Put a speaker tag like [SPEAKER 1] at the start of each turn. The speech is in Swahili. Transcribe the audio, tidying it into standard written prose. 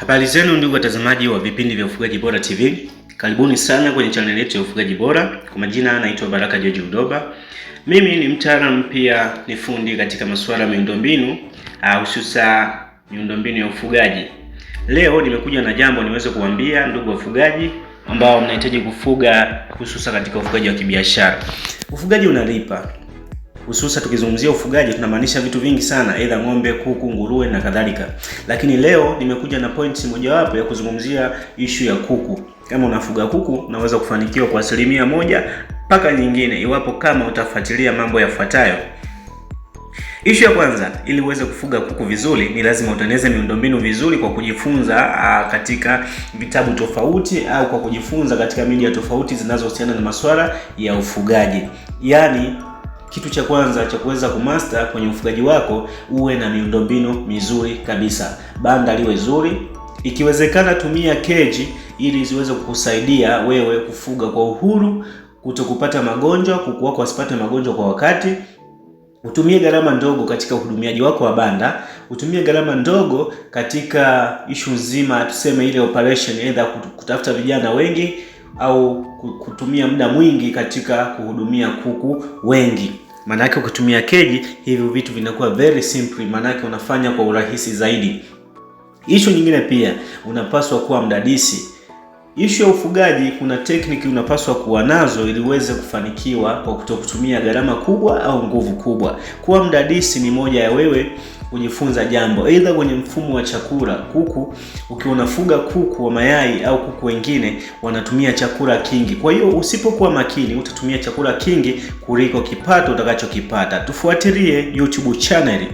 [SPEAKER 1] Habari zenu ndugu watazamaji wa vipindi vya Ufugaji Bora TV. Karibuni sana kwenye channel yetu ya Ufugaji Bora. Kwa majina naitwa Baraka George Udoba. Mimi ni mtaalamu pia ni fundi katika masuala ya miundombinu, hususa miundombinu ya ufugaji. Leo nimekuja na jambo niweze kuambia ndugu wafugaji ambao mnahitaji kufuga hususa katika ufugaji wa kibiashara. Ufugaji unalipa. Hususa tukizungumzia ufugaji tunamaanisha vitu vingi sana, aidha ng'ombe, kuku, nguruwe na kadhalika. Lakini leo nimekuja na points mojawapo ya kuzungumzia issue ya kuku. Kama unafuga kuku, unaweza kufanikiwa kwa 100% mpaka nyingine iwapo kama utafuatilia mambo yafuatayo. Issue ya kwanza, ili uweze kufuga kuku vizuri ni lazima utengeneze miundombinu vizuri kwa kujifunza katika vitabu tofauti au kwa kujifunza katika media tofauti zinazohusiana na masuala ya ufugaji. Yaani kitu cha kwanza cha kuweza kumaster kwenye ufugaji wako, uwe na miundombinu mizuri kabisa. Banda liwe zuri, ikiwezekana tumia keji ili ziweze kukusaidia wewe kufuga kwa uhuru, kutokupata magonjwa, kuku wako wasipate magonjwa kwa wakati. Utumie gharama ndogo katika uhudumiaji wako wa banda, utumie gharama ndogo katika issue nzima tuseme ile operation, either kutafuta vijana wengi au kutumia muda mwingi katika kuhudumia kuku wengi. Maana yake ukitumia keji, hivyo vitu vinakuwa very simple, maana yake unafanya kwa urahisi zaidi. Issue nyingine pia, unapaswa kuwa mdadisi. Issue ya ufugaji, kuna technique unapaswa kuwa nazo ili uweze kufanikiwa kwa kutokutumia gharama kubwa au nguvu kubwa. Kuwa mdadisi ni moja ya wewe kujifunza jambo, aidha kwenye mfumo wa chakula. Kuku, ukiwa unafuga kuku wa mayai au kuku wengine wanatumia chakula kingi. Kwa hiyo usipokuwa makini utatumia chakula kingi kuliko kipato utakachokipata. Tufuatilie YouTube channel